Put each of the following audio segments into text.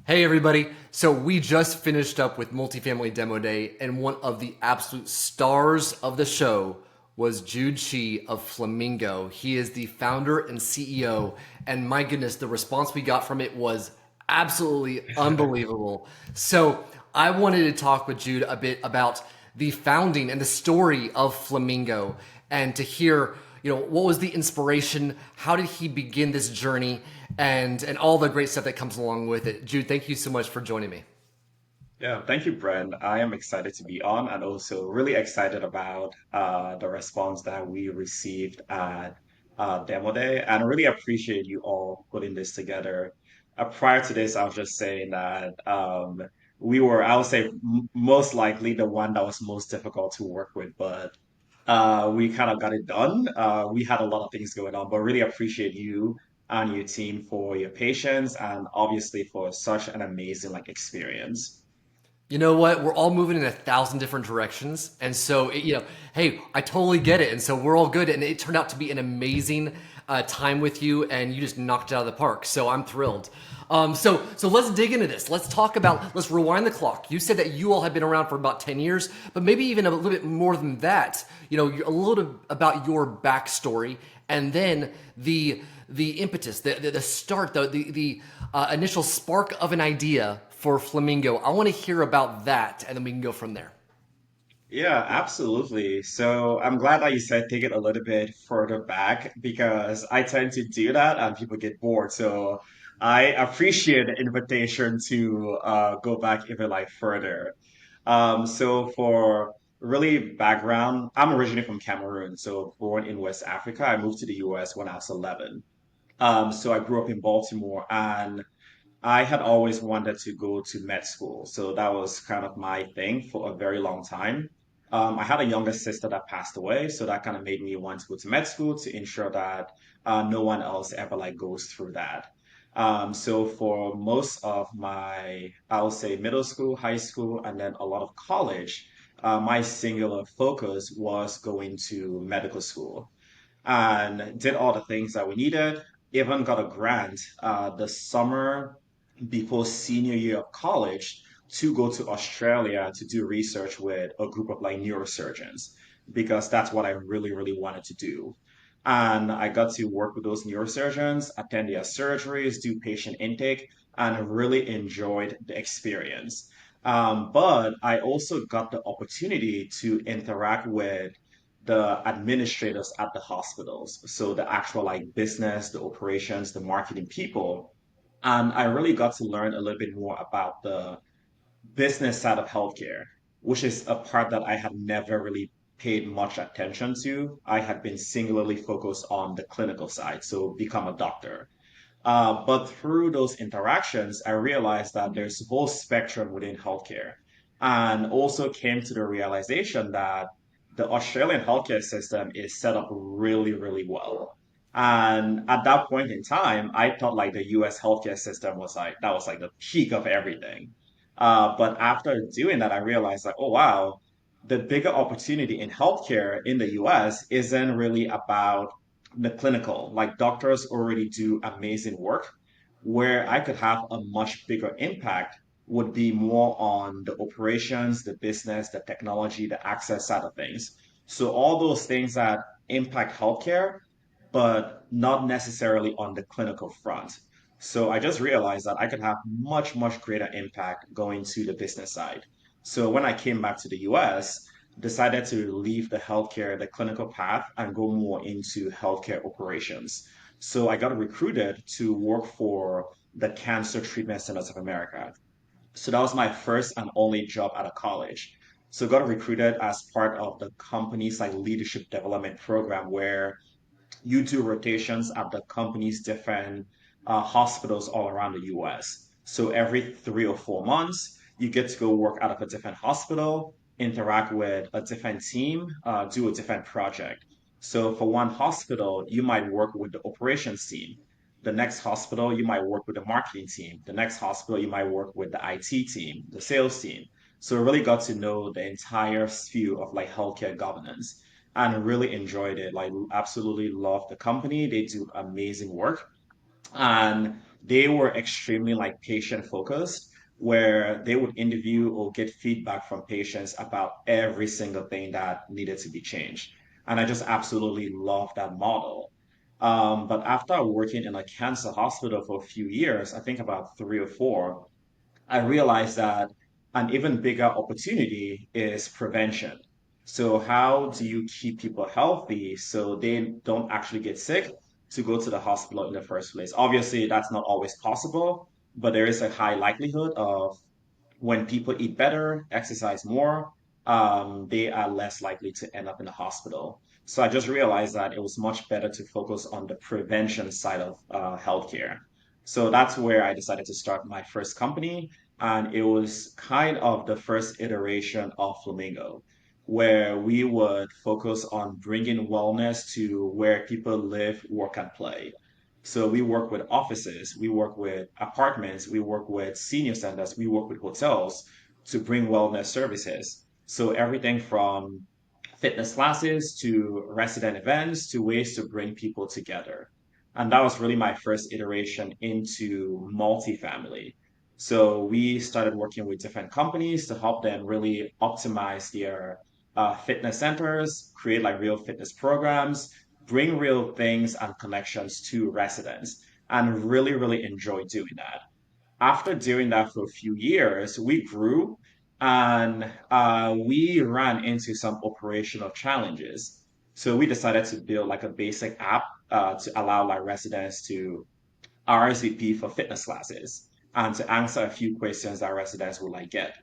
Hey everybody. So we just finished up with Multifamily Demo Day, and one of the absolute stars of the show was Jude Chiy of Flamingo. He is the founder and CEO, and my goodness, the response we got from it was absolutely unbelievable. So I wanted to talk with Jude a bit about the founding and the story of Flamingo, and to hear, what was the inspiration? How did he begin this journey? And all the great stuff that comes along with it. Jude, thank you so much for joining me. Yeah, thank you, Brent. I am excited to be on and also really excited about the response that we received at Demo Day. And I really appreciate you all putting this together. Prior to this, I was just saying that we were, I would say, most likely the one that was most difficult to work with, but we kind of got it done. We had a lot of things going on, but really appreciate you and your team for your patience and obviously for such an amazing experience. You know what? We're all moving in a thousand different directions. And so, hey, I totally get it. And so we're all good. And it turned out to be an amazing time with you. And you just knocked it out of the park. So I'm thrilled. So let's dig into this. Let's rewind the clock. You said that you all have been around for about 10 years, but maybe even a little bit more than that. A little bit about your backstory, and then the impetus, the start, the initial spark of an idea for Flamingo. I want to hear about that, and then we can go from there. Yeah, absolutely. So I'm glad that you said take it a little bit further back because I tend to do that and people get bored. So I appreciate the invitation to go back even further. So for really background, I'm originally from Cameroon, so born in West Africa. I moved to the US when I was 11. So I grew up in Baltimore and I had always wanted to go to med school, so that was kind of my thing for a very long time. I had a younger sister that passed away, so that kind of made me want to go to med school to ensure that no one else ever goes through that. So for most of my, I'll say middle school, high school, and then a lot of college, my singular focus was going to medical school and did all the things that we needed. Even got a grant the summer before senior year of college to go to Australia to do research with a group of neurosurgeons because that's what I really, really wanted to do. And I got to work with those neurosurgeons, attend their surgeries, do patient intake, and really enjoyed the experience. But I also got the opportunity to interact with the administrators at the hospitals. So the actual business, the operations, the marketing people. And I really got to learn a little bit more about the business side of healthcare, which is a part that I had never really paid much attention to. I had been singularly focused on the clinical side, so become a doctor. But through those interactions, I realized that there's a whole spectrum within healthcare, and also came to the realization that the Australian healthcare system is set up really, really well. And at that point in time, I thought the US healthcare system was that was the peak of everything. But after doing that, I realized oh wow, the bigger opportunity in healthcare in the US isn't really about the clinical. Doctors already do amazing work. Where I could have a much bigger impact would be more on the operations, the business, the technology, the access side of things. So all those things that impact healthcare, but not necessarily on the clinical front. So I just realized that I could have much, much greater impact going to the business side. So when I came back to the US, decided to leave the healthcare, the clinical path, and go more into healthcare operations. So I got recruited to work for the Cancer Treatment Centers of America. So that was my first and only job out of college. So got recruited as part of the company's leadership development program where you do rotations at the company's different hospitals all around the US. So every 3 or 4 months, you get to go work out of a different hospital, interact with a different team, do a different project. So for one hospital, you might work with the operations team. The next hospital, you might work with the marketing team. The next hospital, you might work with the IT team, the sales team. So I really got to know the entire sphere of healthcare governance and really enjoyed it. Absolutely love the company. They do amazing work. And they were extremely like patient focused, where they would interview or get feedback from patients about every single thing that needed to be changed. And I just absolutely love that model. But after working in a cancer hospital for a few years, I think about 3 or 4, I realized that an even bigger opportunity is prevention. So, how do you keep people healthy so they don't actually get sick to go to the hospital in the first place? Obviously, that's not always possible, but there is a high likelihood of when people eat better, exercise more, they are less likely to end up in the hospital. So I just realized that it was much better to focus on the prevention side of healthcare. So that's where I decided to start my first company. And it was kind of the first iteration of Flamingo, where we would focus on bringing wellness to where people live, work, and play. So we work with offices, we work with apartments, we work with senior centers, we work with hotels to bring wellness services. So everything from fitness classes to resident events to ways to bring people together. And that was really my first iteration into multifamily. So we started working with different companies to help them really optimize their fitness centers, create like real fitness programs, bring real things and connections to residents, and really, really enjoy doing that. After doing that for a few years, we grew and we ran into some operational challenges. So we decided to build like a basic app to allow like residents to RSVP for fitness classes and to answer a few questions that residents would like get.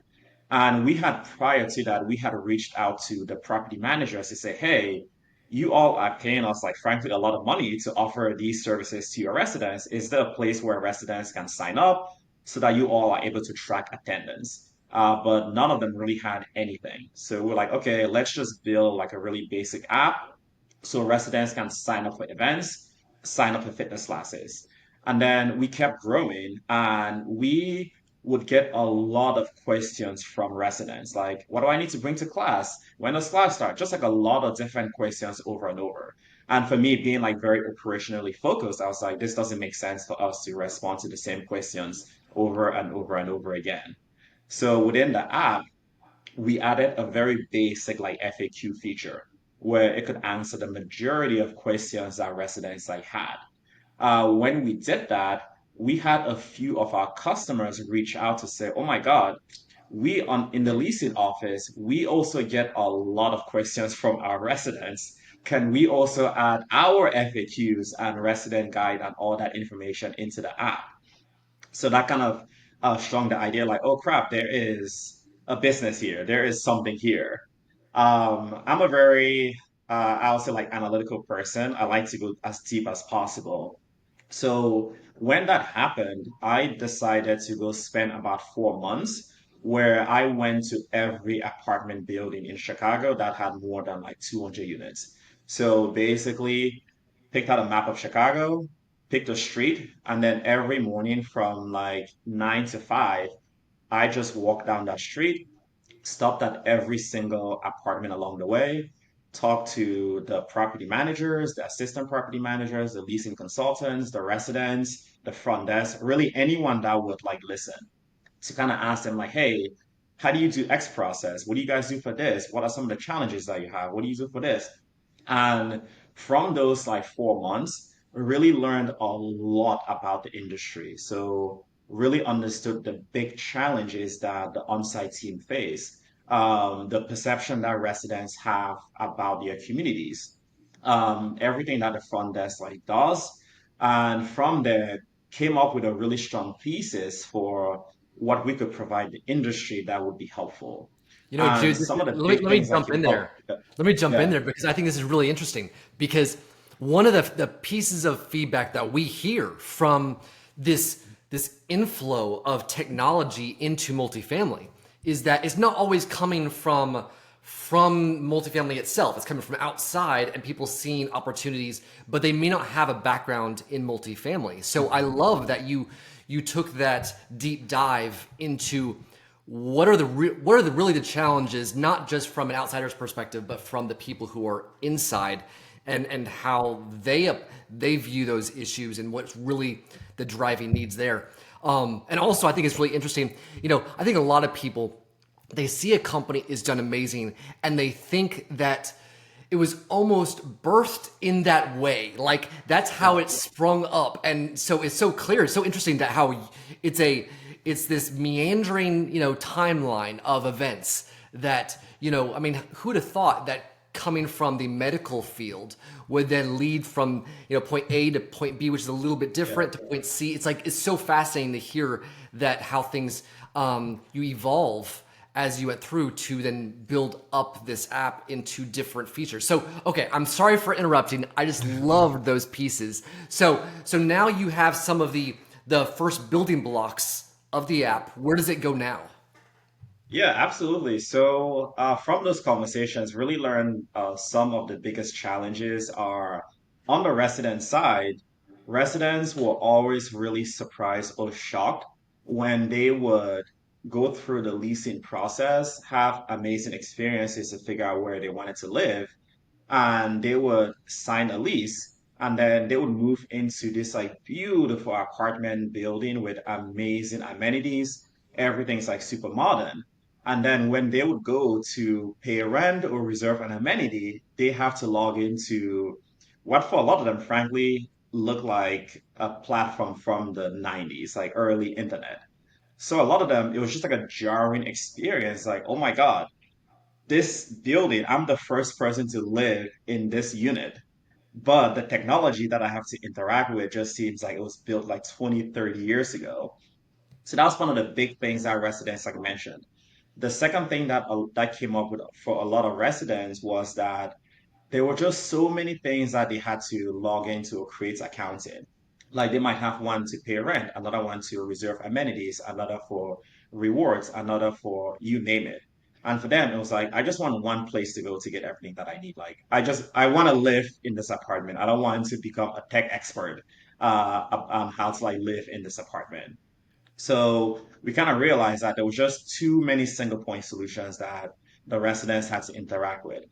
And we had prior to that, we had reached out to the property managers to say, hey, you all are paying us like frankly a lot of money to offer these services to your residents. Is there a place where residents can sign up so that you all are able to track attendance? But none of them really had anything. So we're like, okay, let's just build like a really basic app so residents can sign up for events, sign up for fitness classes. And then we kept growing and we would get a lot of questions from residents like, what do I need to bring to class? When does class start? Just like a lot of different questions over and over. And for me, being like very operationally focused, I was like, this doesn't make sense for us to respond to the same questions over and over and over again. So within the app, we added a very basic like FAQ feature where it could answer the majority of questions that residents like had. When we did that, we had a few of our customers reach out to say, "Oh my God, we on in the leasing office, we also get a lot of questions from our residents. Can we also add our FAQs and resident guide and all that information into the app?" So that kind of strung the idea like, oh crap, there is a business here. There is something here. I'm a very, I'll say like analytical person. I like to go as deep as possible. So when that happened, I decided to go spend about 4 months where I went to every apartment building in Chicago that had more than like 200 units. So basically, picked out a map of Chicago, picked a street, and then every morning from like 9 to 5, I just walked down that street, stopped at every single apartment along the way, talked to the property managers, the assistant property managers, the leasing consultants, the residents, the front desk, really anyone that would like listen to kind of ask them like, hey, how do you do X process? What do you guys do for this? What are some of the challenges that you have? What do you do for this? And from those like 4 months, I really learned a lot about the industry. So really understood the big challenges that the on-site team face, the perception that residents have about their communities, everything that the front desk like does. And from there, came up with a really strong thesis for what we could provide the industry that would be helpful. You know, And Jude, some of the let me big let me things that jump came in up, there. Let me jump in yeah. there because I think this is really interesting. Because one of the pieces of feedback that we hear from this inflow of technology into multifamily is that it's not always coming from multifamily itself. It's coming from outside and people seeing opportunities, but they may not have a background in multifamily. So I love that you took that deep dive into what are the really the challenges, not just from an outsider's perspective, but from the people who are inside, and how they view those issues and what's really the driving needs there. And also, I think it's really interesting. I think a lot of people, they see a company is done amazing and they think that it was almost birthed in that way, like that's how it sprung up. And so it's so clear, it's so interesting that how it's a it's this meandering timeline of events that I mean, who would have thought that coming from the medical field would then lead from point A to point B, which is a little bit Yeah. different, to point C. It's like it's so fascinating to hear that how things you evolve as you went through to then build up this app into different features. So, okay, I'm sorry for interrupting. I just loved those pieces. So now you have some of the first building blocks of the app. Where does it go now? Yeah, absolutely. So, from those conversations, really learn some of the biggest challenges are on the resident side. Residents were always really surprised or shocked when they would go through the leasing process, have amazing experiences to figure out where they wanted to live, and they would sign a lease and then they would move into this like beautiful apartment building with amazing amenities. Everything's like super modern. And then when they would go to pay rent or reserve an amenity, they have to log into what for a lot of them, frankly, look like a platform from the 90s, like early internet. So a lot of them, it was just like a jarring experience, like, oh my God, this building, I'm the first person to live in this unit, but the technology that I have to interact with just seems like it was built like 20, 30 years ago. So that's one of the big things that residents like mentioned. The second thing that came up with for a lot of residents was that there were just so many things that they had to log into or create accounts in. Like they might have one to pay rent, another one to reserve amenities, another for rewards, another for you name it. And for them, it was like, I just want one place to go to get everything that I need. Like, I want to live in this apartment. I don't want to become a tech expert on how to like live in this apartment. So we kind of realized that there was just too many single point solutions that the residents had to interact with.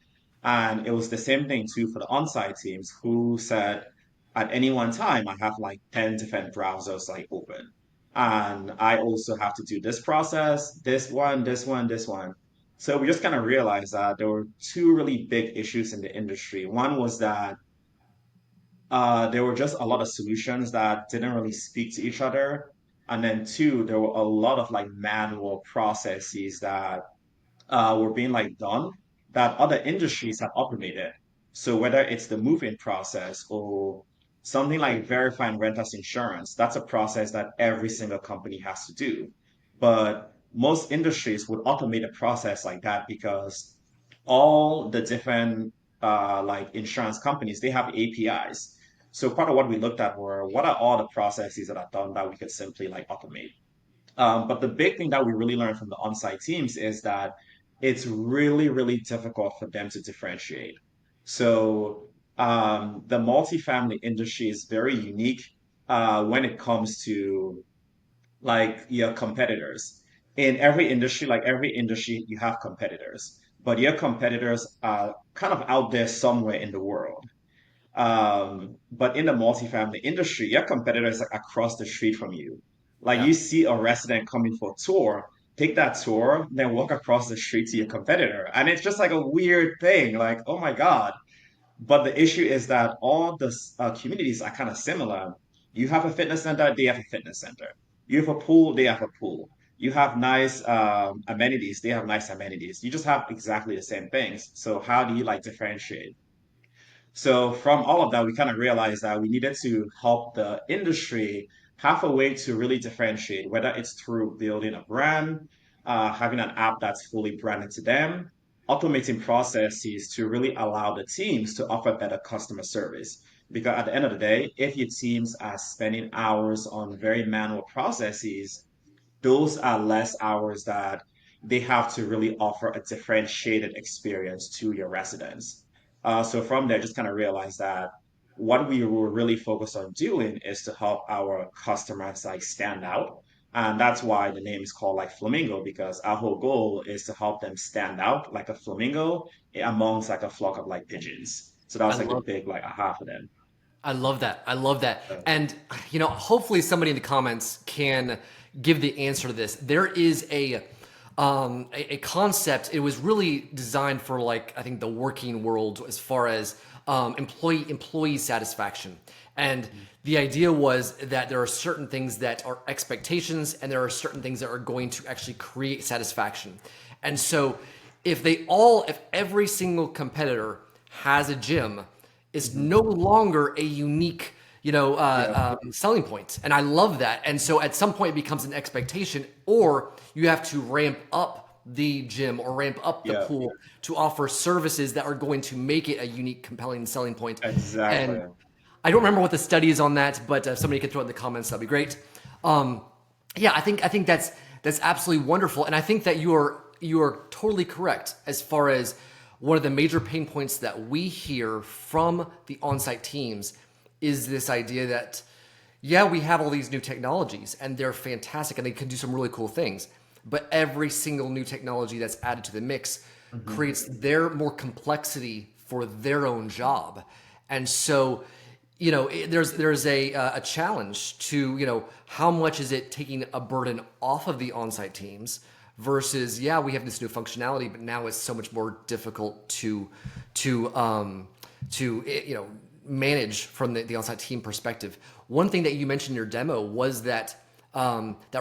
And it was the same thing too for the on-site teams who said at any one time, I have like 10 different browsers like open. And I also have to do this process, this one, this one, this one. So we just kind of realized that there were two really big issues in the industry. One was that there were just a lot of solutions that didn't really speak to each other. And then two, there were a lot of like manual processes that were being like done that other industries have automated. So whether it's the move-in process or something like verifying renters insurance, that's a process that every single company has to do. But most industries would automate a process like that because all the different like insurance companies, they have APIs. So part of what we looked at were what are all the processes that are done that we could simply like automate. But the big thing that we really learned from the on-site teams is that it's really, really difficult for them to differentiate. So the multifamily industry is very unique when it comes to like your competitors. In every industry, like every industry, you have competitors, but your competitors are kind of out there somewhere in the world. But in the multifamily industry, your competitors are across the street from you. Like Yeah. you see a resident coming for a tour, take that tour, then walk across the street to your competitor. And it's just like a weird thing. Like, oh my God. But the issue is that all the communities are kind of similar. You have a fitness center, they have a fitness center. You have a pool, they have a pool. You have nice amenities, they have nice amenities. You just have exactly the same things. So how do you like differentiate? So from all of that, we kind of realized that we needed to help the industry have a way to really differentiate, whether it's through building a brand, having an app that's fully branded to them, automating processes to really allow the teams to offer better customer service. Because at the end of the day, if your teams are spending hours on very manual processes, those are less hours that they have to really offer a differentiated experience to your residents. So from there, just kind of realize that what we were really focused on doing is to help our customers like stand out. And that's why the name is called like Flamingo, because our whole goal is to help them stand out like a flamingo amongst like a flock of like pigeons. So that I was like the love big like aha for them. I love that. I love that. Uh, And hopefully somebody in the comments can give the answer to this. There is a concept. It was really designed for like I think the working world as far as employee satisfaction. And the idea was that there are certain things that are expectations, and there are certain things that are going to actually create satisfaction. And so, if every single competitor has a gym, is mhm. no longer a unique Yeah, selling point, and I love that. And so at some point it becomes an expectation, or you have to ramp up the gym or ramp up the yeah, pool to offer services that are going to make it a unique compelling selling point. exactly. And I don't remember what the study is on that, but if somebody could throw it in the comments, that'd be great. um, yeah, I think that's absolutely wonderful, and I think that you are totally correct as far as one of the major pain points that we hear from the on-site teams is this idea that yeah, we have all these new technologies and they're fantastic and they can do some really cool things, but every single new technology that's added to the mix Mhm. creates their more complexity for their own job. And so there's a challenge to how much is it taking a burden off of the on-site teams versus yeah, we have this new functionality, but now it's so much more difficult to manage from the on-site team perspective. One thing that you mentioned in your demo was that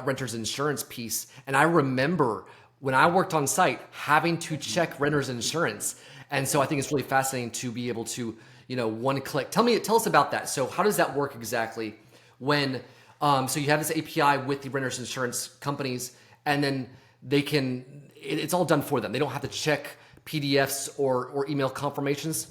renter's insurance piece, and I remember when I worked on site having to check renter's insurance, and so I think it's really fascinating to be able to one click. Tell us about that. So how does that work exactly? When so you have this API with the renter's insurance companies, and then it's all done for them. They don't have to check PDFs or email confirmations.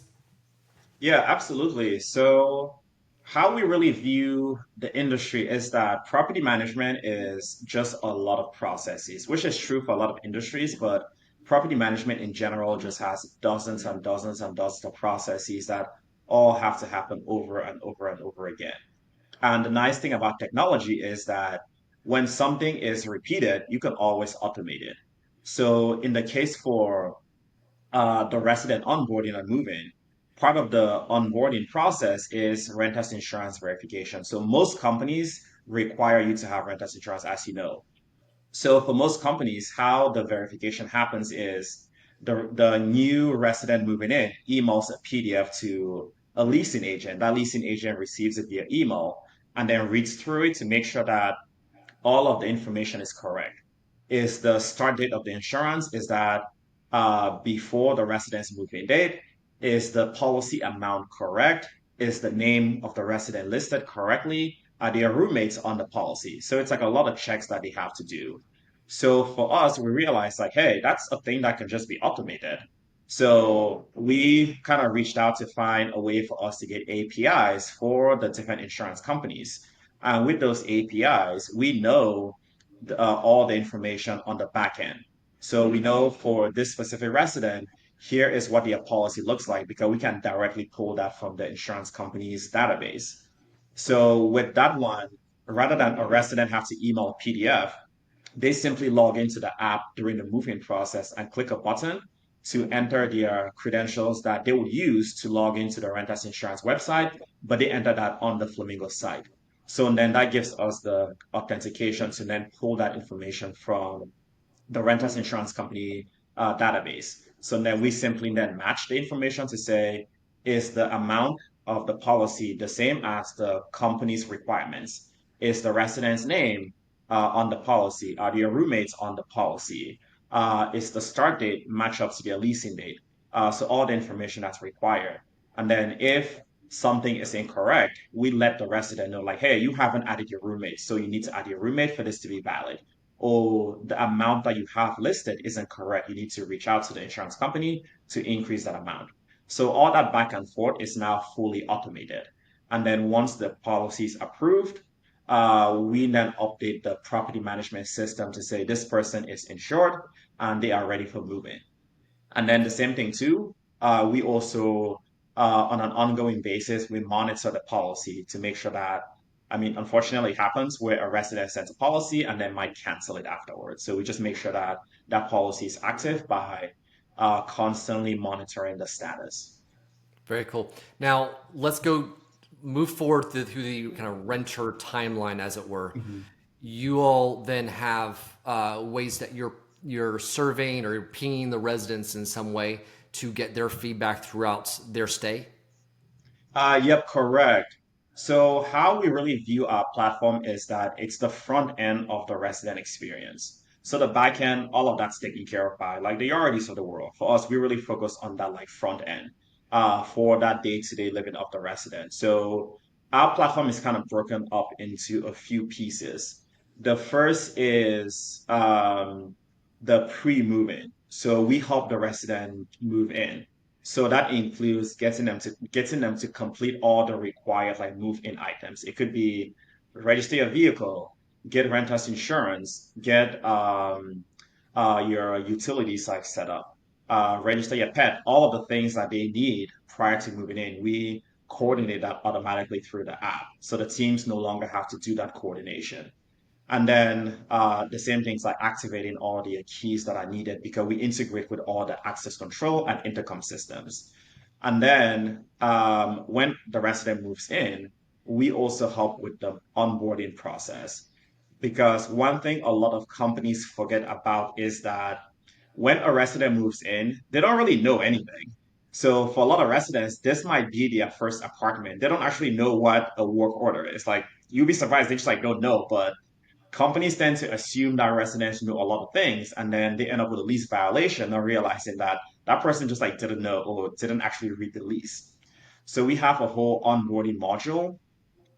Yeah, absolutely. So, how we really view the industry is that property management is just a lot of processes, which is true for a lot of industries, but property management in general just has dozens and dozens and dozens of processes that all have to happen over and over and over again. And the nice thing about technology is that when something is repeated, you can always automate it. So, in the case for the resident onboarding and moving, part of the onboarding process is renter's insurance verification. So most companies require you to have renter's insurance, as you know. So for most companies, how the verification happens is the new resident moving in emails a PDF to a leasing agent. That leasing agent receives it via email and then reads through it to make sure that all of the information is correct. Is the start date of the insurance? Is that before the resident's move-in date? Is the policy amount correct? Is the name of the resident listed correctly? Are their roommates on the policy? So it's like a lot of checks that they have to do. So for us, we realized like, hey, that's a thing that can just be automated. So we kind of reached out to find a way for us to get APIs for the different insurance companies. And with those APIs, we know all the information on the back end. So we know for this specific resident, here is what their policy looks like because we can directly pull that from the insurance company's database. So with that one, rather than a resident have to email a PDF, they simply log into the app during the moving process and click a button to enter their credentials that they will use to log into the renter's insurance website, but they enter that on the Flamingo site. So then that gives us the authentication to then pull that information from the renter's insurance company database. So then we simply then match the information to say, is the amount of the policy the same as the company's requirements? Is the resident's name on the policy? Are their roommates on the policy? Is the start date match up to their leasing date? So all the information that's required. And then if something is incorrect, we let the resident know, like, hey, you haven't added your roommate, so you need to add your roommate for this to be valid, or the amount that you have listed isn't correct. You need to reach out to the insurance company to increase that amount. So all that back and forth is now fully automated. And then once the policy is approved, we then update the property management system to say this person is insured and they are ready for moving. And then the same thing too, we also, on an ongoing basis, we monitor the policy to make sure that, I mean, unfortunately, it happens where a resident sends a policy and then might cancel it afterwards. So we just make sure that that policy is active by constantly monitoring the status. Very cool. Now let's go move forward through the kind of renter timeline, as it were. Mhm. You all then have ways that you're surveying or you're pinging the residents in some way to get their feedback throughout their stay. Yep, correct. So how we really view our platform is that it's the front end of the resident experience. So the back end, all of that's taken care of by like the Yardies of the world. For us, we really focus on that like front end for that day-to-day living of the resident. So our platform is kind of broken up into a few pieces. The first is the pre-move-in. So we help the resident move in. So that includes getting them to complete all the required like move-in items. It could be register a vehicle, get renter's insurance, get your utilities like set up, register your pet, all of the things that they need prior to moving in. We coordinate that automatically through the app. So the teams no longer have to do that coordination. And then the same things like activating all the keys that are needed because we integrate with all the access control and intercom systems. And then when the resident moves in, we also help with the onboarding process. Because one thing a lot of companies forget about is that when a resident moves in, they don't really know anything. So for a lot of residents, this might be their first apartment. They don't actually know what a work order is. Like you'll be surprised, they just like don't know. But companies tend to assume that residents know a lot of things, and then they end up with a lease violation, not realizing that that person just like didn't know or didn't actually read the lease. So we have a whole onboarding module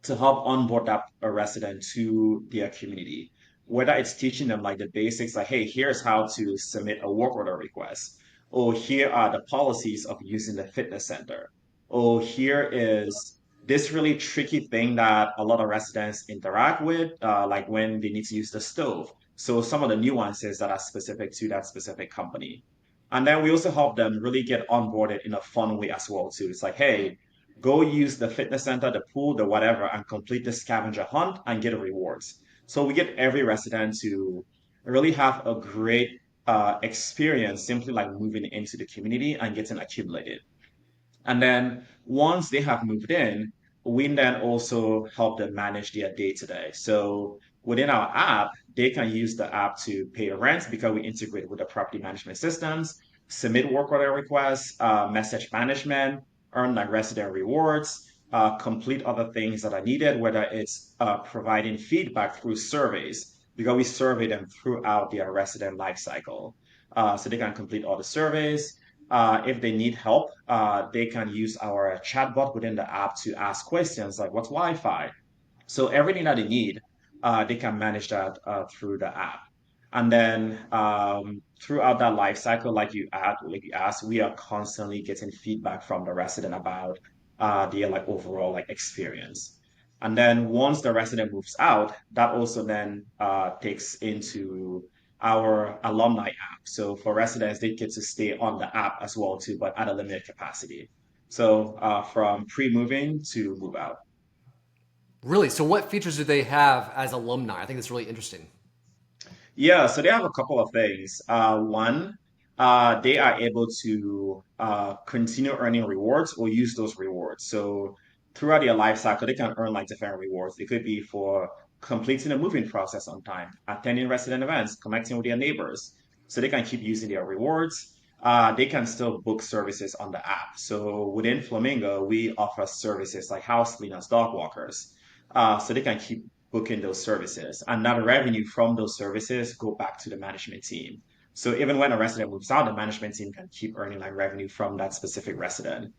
to help onboard that a resident to their community. Whether it's teaching them like the basics, like, hey, here's how to submit a work order request, or here are the policies of using the fitness center, or here is this really tricky thing that a lot of residents interact with, like when they need to use the stove. So some of the nuances that are specific to that specific company. And then we also help them really get onboarded in a fun way as well too. It's like, hey, go use the fitness center, the pool, the whatever, and complete the scavenger hunt and get rewards. So we get every resident to really have a great experience simply like moving into the community and getting accumulated. And then once they have moved in, we then also help them manage their day to day. So within our app, they can use the app to pay rent because we integrate with the property management systems, submit work order requests, message management, earn like resident rewards, complete other things that are needed, whether it's providing feedback through surveys, because we survey them throughout their resident life cycle. So they can complete all the surveys if they need help, they can use our chatbot within the app to ask questions like, what's Wi-Fi? So everything that they need, they can manage that through the app. And then throughout that life cycle, like you asked, we are constantly getting feedback from the resident about their like overall like experience. And then once the resident moves out, that also then takes into our alumni app. So for residents, they get to stay on the app as well too, but at a limited capacity. So from pre-moving to move out. Really? So what features do they have as alumni? I think that's really interesting. Yeah, so they have a couple of things. One, they are able to continue earning rewards or use those rewards. So throughout their life cycle, they can earn like different rewards. It could be for completing the moving process on time, attending resident events, connecting with their neighbors. So they can keep using their rewards. They can still book services on the app. So within Flamingo, we offer services like house cleaners, dog walkers. So they can keep booking those services. And that revenue from those services go back to the management team. So even when a resident moves out, the management team can keep earning like revenue from that specific resident.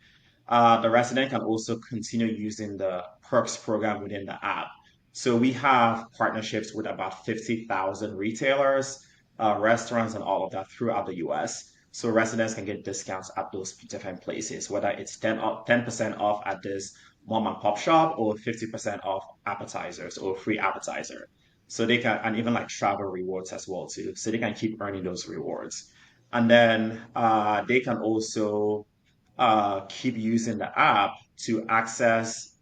The resident can also continue using the perks program within the app. So we have partnerships with about 50,000 retailers, restaurants, and all of that throughout the US. So residents can get discounts at those different places, whether it's 10% off at this mom and pop shop or 50% off appetizers or free appetizer. So they can, and even like travel rewards as well too. So they can keep earning those rewards. And then they can also keep using the app to access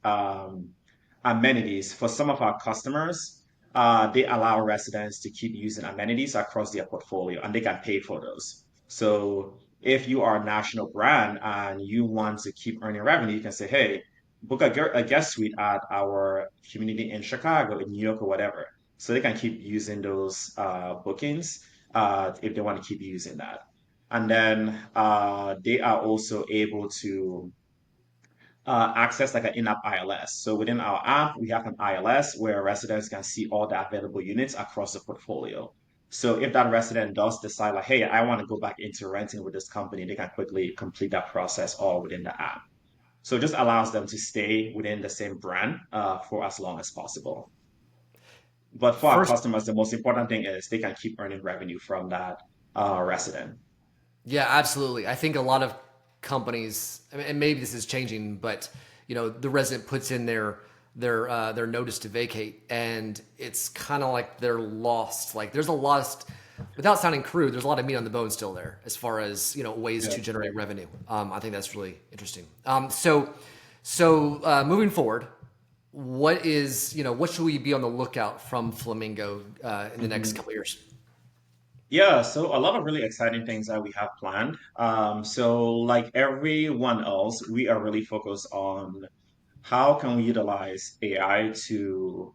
amenities. For some of our customers, they allow residents to keep using amenities across their portfolio and they can pay for those. So if you are a national brand and you want to keep earning revenue, you can say, hey, book a guest suite at our community in Chicago, in New York, or whatever. So they can keep using those bookings if they want to keep using that. And then they are also able to access like an in-app ILS. So within our app, we have an ILS where residents can see all the available units across the portfolio. So if that resident does decide like, hey, I want to go back into renting with this company, they can quickly complete that process all within the app. So it just allows them to stay within the same brand for as long as possible. But for our First, customers, the most important thing is they can keep earning revenue from that resident. yeah, absolutely. I think a lot of companies, I mean, and maybe this is changing, but the resident puts in their notice to vacate, and it's kind of like they're lost. Like there's a lost, without sounding crude, there's a lot of meat on the bone still there as far as ways Yeah. to generate revenue. I think that's really interesting. So moving forward, what should we be on the lookout from Flamingo in the next Mhm. couple of years? Yeah, so a lot of really exciting things that we have planned. So like everyone else, we are really focused on how can we utilize AI to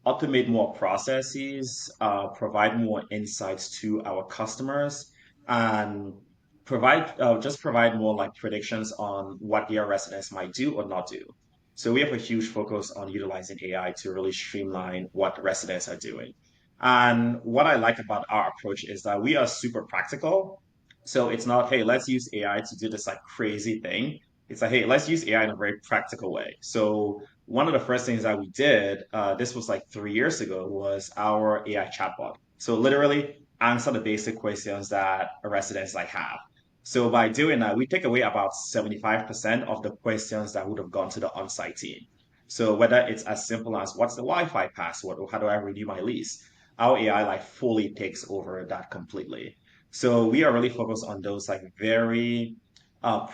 automate more processes, provide more insights to our customers, and provide more like predictions on what their residents might do or not do. So we have a huge focus on utilizing AI to really streamline what residents are doing. And what I like about our approach is that we are super practical. So it's not, hey, let's use AI to do this like crazy thing. It's like, hey, let's use AI in a very practical way. So one of the first things that we did, this was like 3 years ago, was our AI chatbot. So literally answer the basic questions that a residents like have. So by doing that, we take away about 75% of the questions that would have gone to the on-site team. So whether it's as simple as what's the Wi-Fi password or how do I renew my lease, our AI like fully takes over that completely. So we are really focused on those like very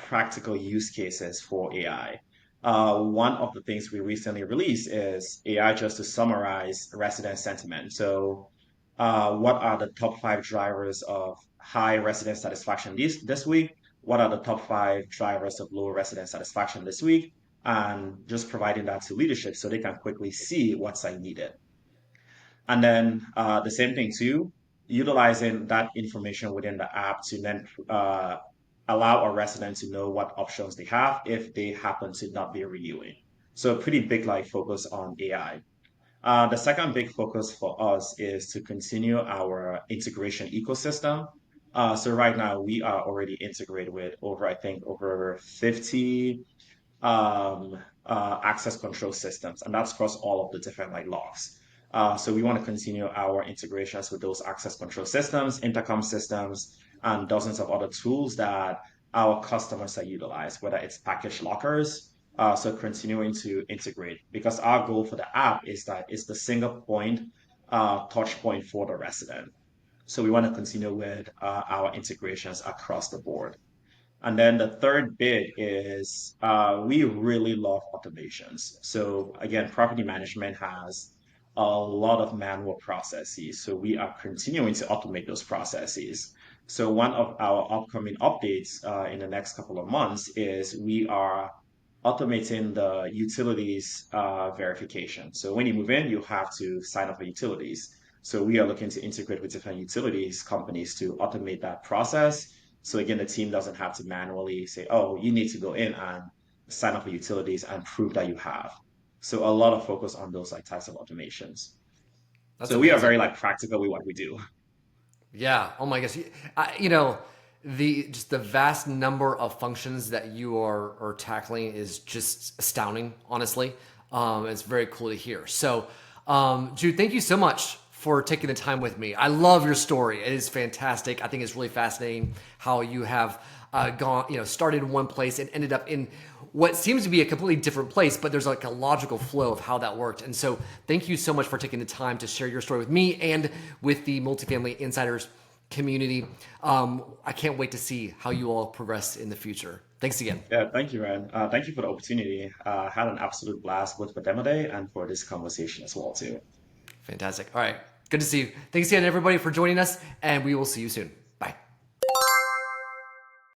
practical use cases for AI. One of the things we recently released is AI just to summarize resident sentiment. So, what are the top five drivers of high resident satisfaction this week? What are the top five drivers of low resident satisfaction this week? And just providing that to leadership so they can quickly see what's like needed. And then the same thing too, utilizing that information within the app to then allow a resident to know what options they have if they happen to not be renewing. So a pretty big like focus on AI. The second big focus for us is to continue our integration ecosystem. So right now we are already integrated with I think, over 50 access control systems, and that's across all of the different like logs. So we want to continue our integrations with those access control systems, intercom systems, and dozens of other tools that our customers are utilize, whether it's package lockers. So continuing to integrate because our goal for the app is that it's the single point touch point for the resident. So we want to continue with our integrations across the board. And then the third bit is we really love automations. So again, property management has a lot of manual processes. So we are continuing to automate those processes. So one of our upcoming updates in the next couple of months is we are automating the utilities verification. So when you move in, you have to sign up for utilities. So we are looking to integrate with different utilities companies to automate that process. So again, the team doesn't have to manually say, oh, you need to go in and sign up for utilities and prove that you have. So a lot of focus on those like types of automations. That's So we are amazing. very like practical with what we do. Yeah. Oh my gosh. The just the vast number of functions that you are tackling is just astounding. Honestly, it's very cool to hear. So, Jude, thank you so much for taking the time with me. I love your story. It is fantastic. I think it's really fascinating how you have started in one place and ended up in what seems to be a completely different place, but there's like a logical flow of how that worked. And so thank you so much for taking the time to share your story with me and with the multifamily insiders community. I can't wait to see how you all progress in the future. Thanks again. Yeah, thank you, Ryan. Thank you for the opportunity. Had an absolute blast both for Demo Day and for this conversation as well too. Fantastic. All right. Good to see you. Thanks again, everybody, for joining us, and we will see you soon.